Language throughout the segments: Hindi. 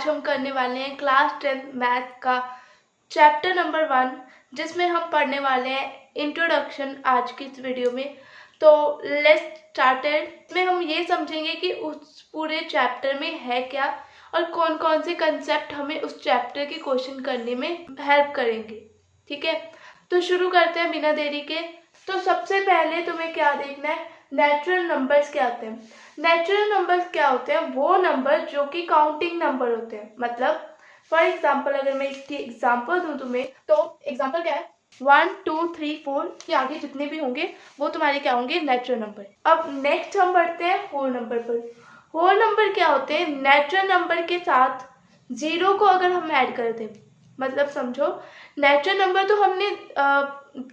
आज हम करने वाले हैं क्लास 10 मैथ का चैप्टर नंबर 1, जिसमें हम पढ़ने वाले हैं इंट्रोडक्शन आज की इस वीडियो में। तो लेट्स स्टार्टेड। इसमें हम ये समझेंगे कि उस पूरे चैप्टर में है क्या और कौन कौन से कंसेप्ट हमें उस चैप्टर के क्वेश्चन करने में हेल्प करेंगे। ठीक है, तो शुरू करते हैं बिना देरी के। तो सबसे पहले तुम्हें क्या देखना है, नेचुरल नंबर्स क्या होते हैं। नेचुरल नंबर्स क्या होते हैं, वो नंबर जो कि काउंटिंग नंबर होते हैं। मतलब फॉर एग्जाम्पल अगर मैं इसकी एग्जाम्पल दूं तुम्हें, तो एग्जाम्पल क्या है, 1 2 3 4 के आगे जितने भी होंगे वो तुम्हारे क्या होंगे, नेचुरल नंबर। अब नेक्स्ट हम बढ़ते हैं होल नंबर पर। होल नंबर क्या होते हैं, नेचुरल नंबर के साथ जीरो को अगर हम ऐड कर दें, मतलब समझो नेचुरल नंबर तो हमने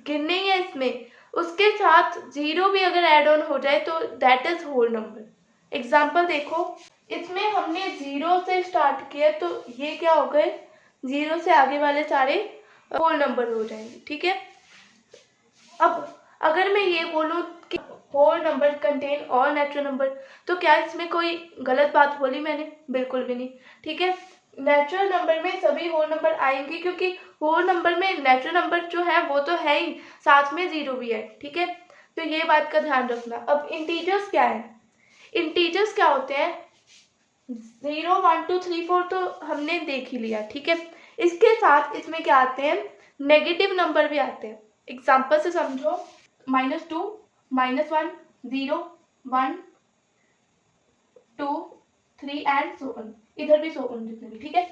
गिनने ही है इसमें, उसके साथ जीरो भी अगर ऐड ऑन हो जाए तो that is whole number. Example देखो, इसमें हमने जीरो से स्टार्ट किया तो ये क्या हो गए, जीरो से आगे वाले सारे होल नंबर हो जाएंगे। ठीक है, अब अगर मैं ये बोलूं कि whole number contain all natural number, तो क्या इसमें कोई गलत बात बोली मैंने? बिल्कुल भी नहीं। ठीक है, नेचुरल नंबर में सभी होल नंबर आएंगे, क्योंकि होल नंबर में नेचुरल नंबर जो है वो तो है ही, साथ में जीरो भी है। ठीक है, तो ये बात का ध्यान रखना। अब इंटीजर्स क्या है, इंटीजर्स क्या होते हैं, 0 1 2 3 4 तो हमने देख ही लिया। ठीक है, इसके साथ इसमें क्या आते हैं, नेगेटिव नंबर भी आते हैं। एग्जाम्पल से समझो, -2 -1 0 1 2 3 एंड सो ऑन, इधर भी सो ऑन जितने भी। ठीक है,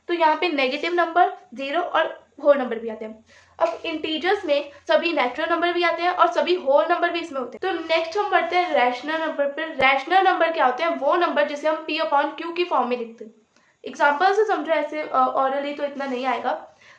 तो यहाँ पे नेगेटिव नंबर, जीरो और होल नंबर भी आते हैं। अब इंटीजर्स में सभी नेचुरल नंबर भी आते हैं और सभी होल नंबर भी इसमें होते हैं। तो नेक्स्ट हम बढ़ते हैं रैशनल नंबर पर। रैशनल नंबर क्या होते हैं, वो नंबर जिसे हम P/Q की फॉर्म में लिखते हैं। एग्जाम्पल से समझो, ऐसे ऑरली तो इतना नहीं आएगा,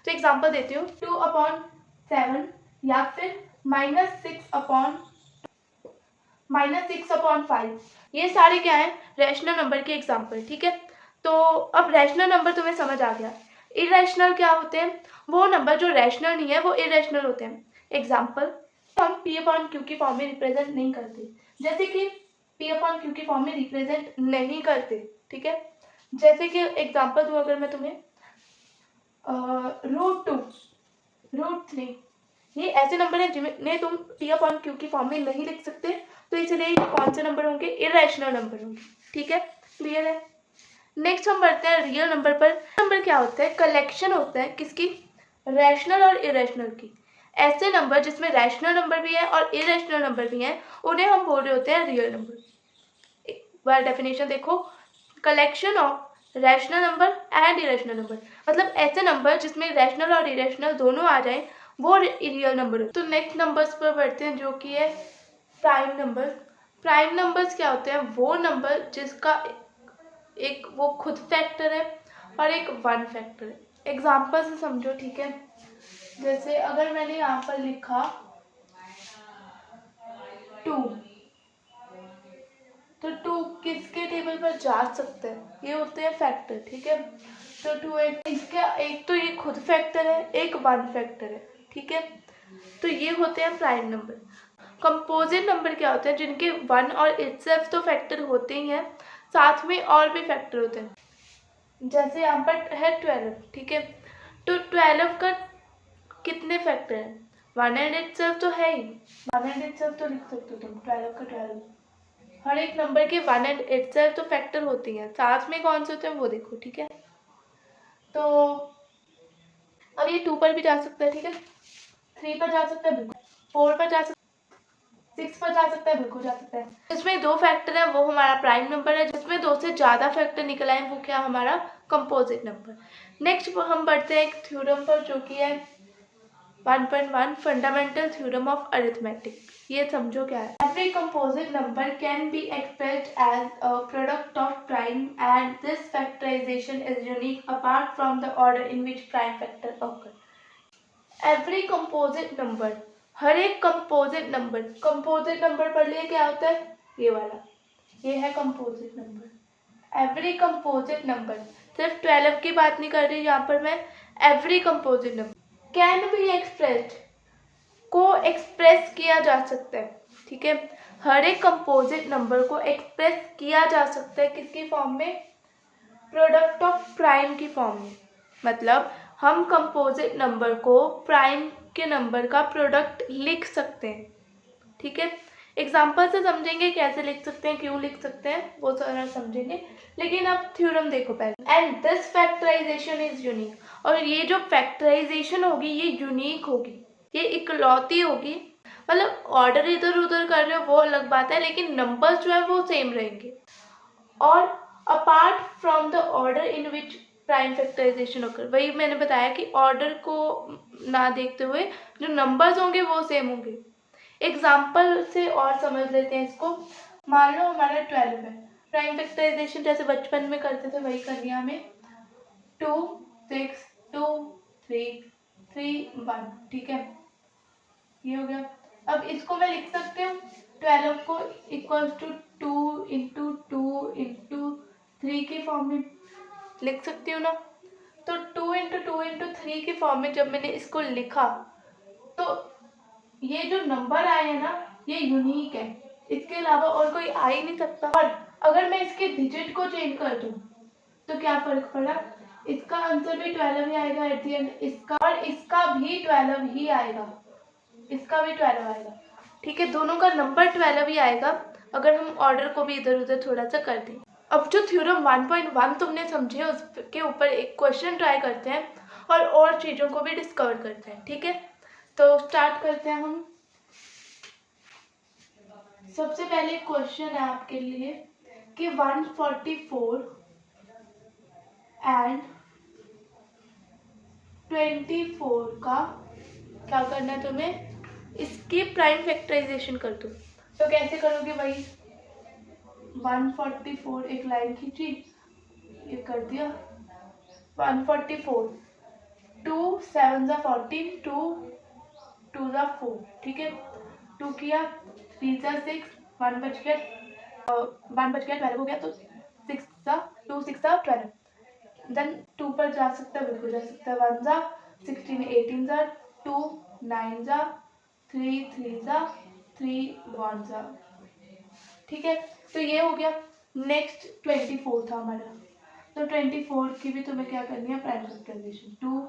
तो एग्जाम्पल देती हूँ, 2/7 या फिर -6/5। ये सारे क्या है, रैशनल नंबर के एग्जाम्पल। ठीक है, तो अब रैशनल नंबर तुम्हें समझ आ गया। इरेशनल क्या होते हैं, वो नंबर जो रैशनल नहीं है वो इरेशनल होते हैं। एग्जाम्पल, हम P/Q की फॉर्म में रिप्रेजेंट नहीं करते, जैसे कि P/Q की फॉर्म में रिप्रेजेंट नहीं करते। ठीक है, जैसे कि एग्जाम्पल दूं अगर मैं तुम्हें, √2 √3, ये ऐसे नंबर है जिन्हें तुम P/Q की फॉर्म में नहीं लिख सकते, तो इसलिए ये कौन से नंबर होंगे, इरेशनल नंबर होंगे। ठीक है, क्लियर है। नेक्स्ट हम बढ़ते हैं रियल नंबर पर। नंबर क्या होता है, कलेक्शन होता है किसकी, रैशनल और इरेशनल की। ऐसे नंबर जिसमें रैशनल नंबर भी है और इरेशनल नंबर भी है, उन्हें हम बोल रहे होते हैं रियल नंबर। एक बार डेफिनेशन देखो, collection of rational number and irrational number, मतलब ऐसे नंबर जिसमें रैशनल और इरेशनल दोनों आ जाए वो रियल नंबर है। तो नेक्स्ट नंबर्स पर बढ़ते हैं, जो कि है प्राइम नंबर। प्राइम नंबर्स क्या होते हैं, वो नंबर जिसका एक वो खुद फैक्टर है और एक वन फैक्टर है। एग्जाम्पल से समझो। ठीक है, जैसे अगर मैंने यहाँ पर लिखा 2, तो 2 किसके टेबल पर जा सकते हैं, ये होते हैं फैक्टर। ठीक है, तो 2 इसका एक तो ये खुद फैक्टर है, एक वन फैक्टर है। ठीक है, तो ये होते हैं प्राइम नंबर। कंपोजिट नंबर क्या होते हैं, जिनके वन और इटसेल्फ तो फैक्टर होते ही हैं, साथ में और भी फैक्टर होते हैं। जैसे यहाँ पर है 12। ठीक है, तो 12 का कितने फैक्टर हैं, वन एंड इटसेल्फ तो है ही, वन एंड इटसेल्फ तो लिख सकते हो तुम, 12 का 12। हर एक नंबर के वन एंड इटसेल्फ तो फैक्टर होती हैं, साथ में कौन से होते हैं वो देखो। ठीक है, तो अब ये 2 पर भी जा सकता है। ठीक है, 3 पर जा सकता है बिल्कुल, 4 पर जा सकता है, 6 पर जा सकता है बिल्कुल जा सकता है। जिसमें 2 फैक्टर है वो हमारा प्राइम नंबर है, जिसमें 2 से ज़्यादा फैक्टर निकल आए वो क्या, हमारा कंपोजिट नंबर। नेक्स्ट हम बढ़ते हैं एक थ्योरम पर, जो कि है 1.1 फंडामेंटल थ्योरम ऑफ अरिथमेटिक। ये समझो क्या है, every composite number can be expressed as a product of prime and this factorisation is unique apart from the order in which prime factor occur. Every composite number, हर एक कंपोजिट नंबर, कंपोजिट नंबर पढ़ लिए क्या होता है, ये वाला, ये है composite number. Every composite number, सिर्फ 12 की बात नहीं कर रही यहाँ पर मैं, every composite number can be expressed, को एक्सप्रेस किया जा सकता है। ठीक है, हर एक कंपोजिट नंबर को एक्सप्रेस किया जा सकता है किसकी फॉर्म में, प्रोडक्ट ऑफ प्राइम की फॉर्म में, मतलब हम कंपोजिट नंबर को प्राइम के नंबर का प्रोडक्ट लिख सकते हैं। ठीक है, एग्जाम्पल से समझेंगे कैसे लिख सकते हैं, क्यों लिख सकते हैं, वो सारा समझेंगे। लेकिन अब थ्योरम देखो पहले। And this factorisation is unique, और ये जो फैक्टराइजेशन होगी ये यूनिक होगी, ये इकलौती होगी। मतलब ऑर्डर इधर उधर कर रहे हो वो अलग बात है, लेकिन नंबर्स जो है वो सेम रहेंगे। और apart from the order in which prime factorisation होकर, वही मैंने बताया कि ऑर्डर को ना देखते हुए जो नंबर्स होंगे वो सेम होंगे। एग्जाम्पल से और समझ लेते हैं इसको। मान लो हमारा 12 है, प्राइम फैक्टराइजेशन जैसे बचपन में करते थे वही कर लिया हमें। 2 6 2 3 3 1, ठीक है, ये हो गया। अब इसको मैं लिख सकती हूँ 12 को इक्वल टू 2 इंटू 2 इंटू 3 की फॉर्म में लिख सकती हूँ ना। तो 2 इंटू 2 इंटू 3 की फॉर्म में जब मैंने इसको लिखा तो ये जो नंबर आए हैं ना ये यूनिक है, इसके अलावा और कोई आ ही नहीं सकता। और अगर मैं इसके डिजिट को चेंज कर दूँ तो क्या फर्क पड़ा, इसका आंसर भी 12 ही आएगा एट द एंड, इसका और इसका भी 12 ही आएगा, इसका भी 12 आएगा। ठीक है, दोनों का नंबर 12 ही आएगा अगर हम ऑर्डर को भी इधर उधर थोड़ा सा कर दें। अब जो थ्योरम 1.1 तुमने समझे उसके ऊपर एक क्वेश्चन ट्राई करते हैं और चीज़ों को भी डिस्कवर करते हैं। ठीक है, तो स्टार्ट करते हैं हम। सबसे पहले क्वेश्चन है आपके लिए कि 144 एंड 24 का क्या करना है तुम्हें, इसकी प्राइम फैक्टराइजेशन कर दो। तो कैसे करोगे भाई, 144 एक लाइन खींची, ये कर दिया 144, 2 7 जा 14, 2 2 जा 4, ठीक है, 2 किया, 3 जा 6, 1 बच गया, 12 हो गया, तो 6 जा 2 6 जा 12, देन 2 पर जा सकता है, बिल्कुल जा सकता है, 1 जा 16, 18 जा 2, 9 जा 3, 3 जा 3, 1 जा, ठीक है। तो ये हो गया। नेक्स्ट 24 था हमारा, तो 24 की भी तुम्हें क्या करनी है, प्राइम फैक्टराइजेशन, 2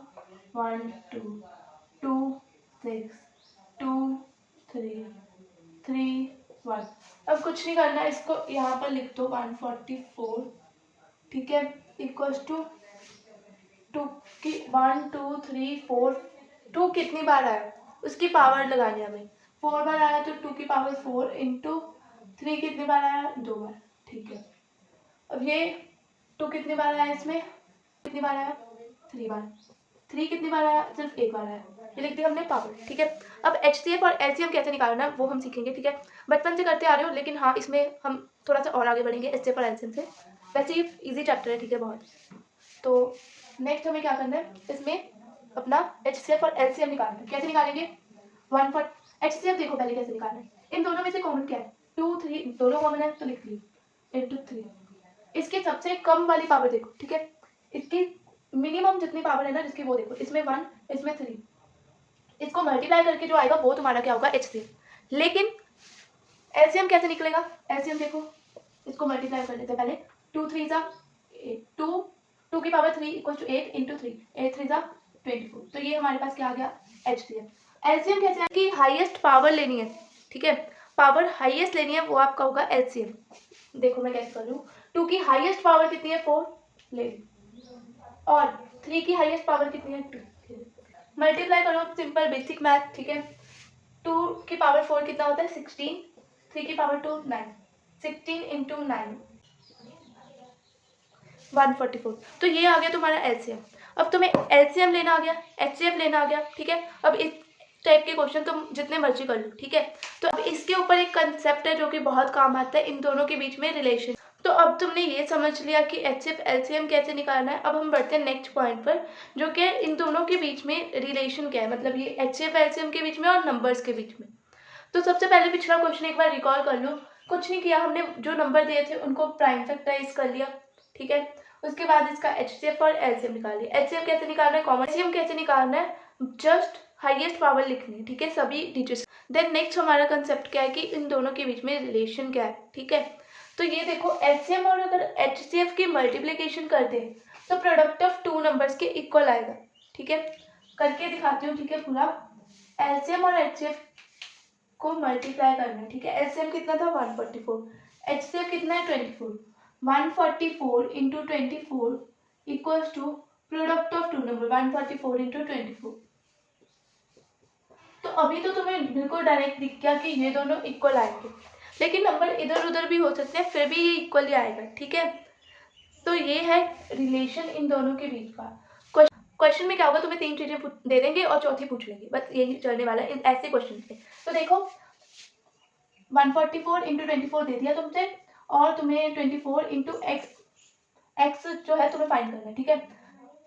1 2 2 6 2 3 3 1। अब कुछ नहीं करना, इसको यहाँ पर लिख दो 144, ठीक है, इक्वल्स टू 2 की 1 2 3 4, 2 कितनी बार आया उसकी पावर लगानी है हमें, 4 बार आया तो 2 की पावर 4 इंटू 3 कितनी बार आया, 2 बार, ठीक है। अब ये 2 कितनी बार आया, इसमें कितनी बार आया, 3 बार, 3 कितनी बार आया, सिर्फ 1 बार आया, ये लिख दिया हमने पावर, ठीक है। अब HCF और LCM कैसे निकालना है वो हम सीखेंगे, ठीक है, बचपन से करते आ रहे हो, लेकिन हाँ इसमें हम थोड़ा सा और आगे बढ़ेंगे HCF और LCM से। वैसे ये ईजी चैप्टर है, ठीक है, बहुत। तो नेक्स्ट हमें क्या करना है, इसमें अपना HCF और LCM निकालना है। कैसे निकालेंगे, HCF देखो पहले कैसे निकालना है, इन दोनों में से कॉमन क्या है, 2 3, दोनों कॉमन है तो लिख ली इंटू 3, इसकी सबसे कम वाली पावर देखो, ठीक है, इसकी मिनिमम जितनी पावर है ना जिसकी वो देखो, इसमें 1 इसमें 3, इसको मल्टीप्लाई करके जो आएगा वो तुम्हारा क्या होगा, HCF। लेकिन LCM कैसे निकलेगा, LCM देखो, इसको मल्टीप्लाई कर लेते हैं पहले, 2 3 जा 8, 2 की पावर 3 इक्वल टू 8 इंटू 3, 8 3 जा 24, तो ये हमारे पास क्या आ गया, HCF। LCM कैसे है कि हाईएस्ट पावर लेनी है, ठीक है, पावर हाईएस्ट लेनी है, वो आपका होगा LCM। देखो मैं कैसे कर रही हूँ, 2 की हाईएस्ट पावर कितनी है, 4 ले ली, और 3 की हाईएस्ट पावर कितनी है, 2, मल्टीप्लाई करो, सिंपल बेसिक मैथ, ठीक है। 2 की पावर 4 कितना होता है, 16, 3 की पावर 2 9, 16 इंटू 9 144, तो ये आ गया तुम्हारा LCM। अब तुम्हें LCM लेना आ गया, HCF लेना आ गया, ठीक है। अब इस टाइप के क्वेश्चन तुम जितने मर्जी कर लो, ठीक है। तो अब इसके ऊपर एक कंसेप्ट है जो कि बहुत काम आता है, इन दोनों के बीच में रिलेशन। तो अब तुमने ये समझ लिया कि HCF LCM कैसे निकालना है। अब हम बढ़ते हैं नेक्स्ट पॉइंट पर, जो कि इन दोनों के बीच में रिलेशन क्या है, मतलब ये HCF LCM के बीच में और नंबर्स के बीच में। तो सबसे पहले पिछला क्वेश्चन एक बार रिकॉल कर लो। कुछ नहीं किया, हमने जो नंबर दिए थे उनको प्राइम फैक्टराइज कर लिया, ठीक है। उसके बाद इसका HCF और LCM निकाल लिया। HCF कैसे निकालना है, कॉमन LCM कैसे निकालना है, जस्ट हाईएस्ट पावर लिखनी है, ठीक है, सभी डिजिट्स। देन नेक्स्ट हमारा कंसेप्ट क्या है कि इन दोनों के बीच में रिलेशन क्या है, ठीक है। तो ये देखो एलसीएम और अगर एचसीएफ की मल्टीप्लिकेशन करते हैं तो प्रोडक्ट ऑफ टू नंबर्स के इक्वल आएगा। ठीक है, करके दिखाती हूँ। ठीक है, पूरा एलसीएम और एचसीएफ को मल्टीप्लाई करना है। ठीक है, एलसीएम कितना था 144, एचसीएफ कितना है 24। 144 into 24 equals to product of two number 144 into 24। तो अभी तो तुम्हें बिल्कुल डायरेक्ट दिख गया कि ये दोनों इक्वल आएंगे, लेकिन नंबर इधर उधर भी हो सकते हैं, फिर भी ये इक्वल ही आएगा। ठीक है, तो ये है रिलेशन इन दोनों के बीच का। क्वेश्चन में क्या होगा, तुम्हें 3 चीजें दे देंगे और चौथी पूछ लेंगे, बस यही चलने वाला है ऐसे क्वेश्चन पे। तो देखो 144 इंटू 24 दे दिया तुमसे, और तुम्हें 24 इंटू एक्स जो है तुम्हें फाइंड करना है। ठीक है,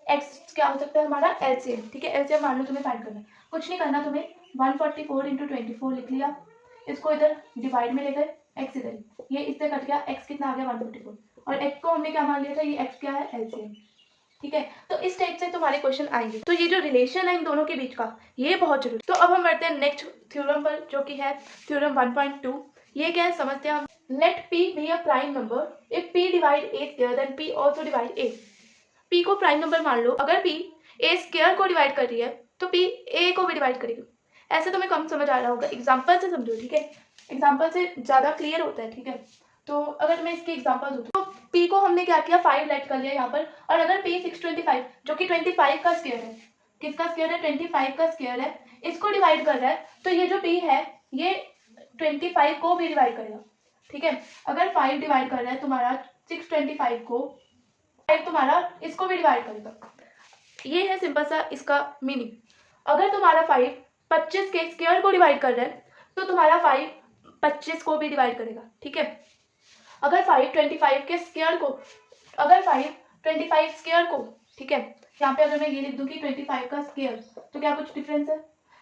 एक्स क्या हो सकता है हमारा एलसीएम। ठीक है, एलसीएम मान लो तुम्हें फाइंड करना है, कुछ नहीं करना तुम्हें। 144 इंटू 24 लिख लिया, इसको इधर डिवाइड में ले गए, एक्स इधर, ये इससे कट गया, एक्स कितना आ गया 144, और एक्स को हमने क्या मान लिया था, ये एक्स क्या है एलसीएम। ठीक है, तो इस टाइप से तुम्हारे क्वेश्चन आएंगे। तो ये जो रिलेशन है इन दोनों के बीच का, ये बहुत जरूरी। तो अब हम बढ़ते हैं नेक्स्ट थ्योरम पर, जो कि है थ्योरम 1.2। ये क्या है समझते हैं हम। Let p be a prime number if p divide a square then p also divide a। p को प्राइम नंबर मान लो, अगर p a स्क्वायर को डिवाइड कर रही है तो p a को भी डिवाइड करेगी। ऐसे तुम्हें कम समझ आ रहा होगा, एग्जाम्पल से समझो। ठीक है, एग्जाम्पल से ज्यादा क्लियर होता है। ठीक है, तो अगर मैं इसके एग्जाम्पल दूँ तो p को हमने क्या किया 5 लेट कर लिया यहाँ पर, और अगर p 625 जो कि 25 का स्क्वायर है, किसका स्क्वायर है 25 का स्क्वायर है, इसको डिवाइड कर रहा है, तो ये जो p है ये 25 को भी डिवाइड करेगा। ठीक है, अगर 5 डिवाइड कर रहा है तुम्हारा 625 को, 5 तुम्हारा इसको भी डिवाइड करेगा। ये है सिंपल सा इसका मीनिंग। अगर तुम्हारा 5 25 के स्क्वायर को डिवाइड कर रहा है तो तुम्हारा 5 25 को भी डिवाइड करेगा। ठीक है, अगर 5 25 के स्क्वायर को, अगर 5 25 स्क्वायर को, ठीक है, यहाँ पे अगर मैं ये लिख दूँ कि 25 का स्क्वायर, तो क्या कुछ डिफरेंस है।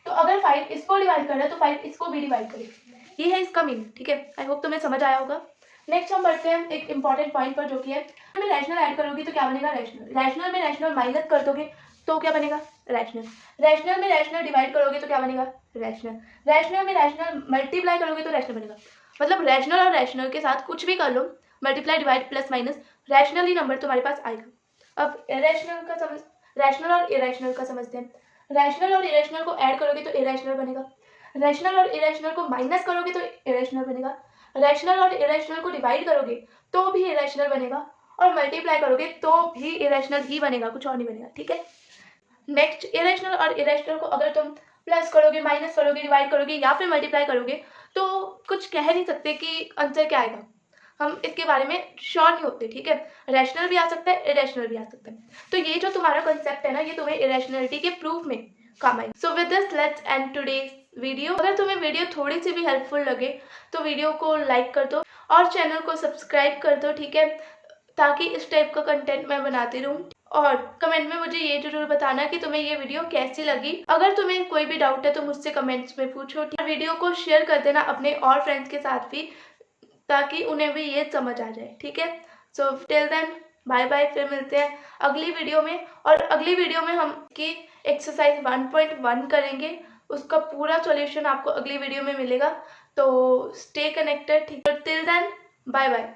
तो अगर 5 इसको डिवाइड कर रहा है तो 5 इसको भी डिवाइड करेगा। ये है इसका मीनिंग। ठीक है, आई होप तुम्हें समझ आया होगा। नेक्स्ट हम बढ़ते हैं एक इंपॉर्टेंट पॉइंट पर, जो कि है में रैशनल ऐड करोगी तो क्या बनेगा रैशनल, रैशनल में रैशनल माइनस कर दोगे तो क्या बनेगा रैशनल, रैशनल में रैशनल डिवाइड करोगे तो क्या बनेगा रैशनल, रैशनल में रैशनल मल्टीप्लाई करोगे तो रैशनल बनेगा। मतलब रैशनल और रैशनल के साथ कुछ भी कर लो, multiply divide plus minus, rational ही नंबर तुम्हारे पास आएगा। अब इरेशनल का समझ, रैशनल और इरेशनल का समझते हैं। रैशनल और इरेशनल को ऐड करोगे तो इरेशनल बनेगा, रैशनल और इरेशनल को माइनस करोगे तो इरेशनल बनेगा, रैशनल और इरेशनल को डिवाइड करोगे तो भी इरेशनल बनेगा, और मल्टीप्लाई करोगे तो भी इरेशनल ही बनेगा, कुछ और नहीं बनेगा। ठीक है, नेक्स्ट इरेशनल और इरेशनल को अगर तुम प्लस करोगे, माइनस करोगे, डिवाइड करोगे या फिर मल्टीप्लाई करोगे तो कुछ कह नहीं सकते कि आंसर क्या आएगा, हम इसके बारे में श्योर नहीं होते। ठीक है, रैशनल भी आ सकता है, इरेशनल भी आ सकता है। तो ये जो तुम्हारा कंसेप्ट है ना, ये तुम्हें इरेशनलिटी के प्रूफ में काम आएगा। So with this let's end today's video. अगर तुम्हें वीडियो थोड़ी सी भी हेल्पफुल लगे तो वीडियो को लाइक कर दो और चैनल को सब्सक्राइब कर दो। ठीक है, ताकि इस टाइप का कंटेंट मैं बनाती रहूँ। और कमेंट में मुझे ये जरूर बताना कि तुम्हें ये वीडियो कैसी लगी। अगर तुम्हें कोई भी डाउट है तो मुझसे कमेंट्स में पूछो। वीडियो को शेयर कर देना अपने और फ्रेंड्स के साथ भी, ताकि उन्हें भी ये समझ आ जाए। ठीक है, so till then bye bye, फिर मिलते हैं अगली वीडियो में। और अगली वीडियो में हम की एक्सरसाइज 1.1 करेंगे, उसका पूरा सॉल्यूशन आपको अगली वीडियो में मिलेगा। तो स्टे कनेक्टेड। ठीक है, टिल देन बाय बाय।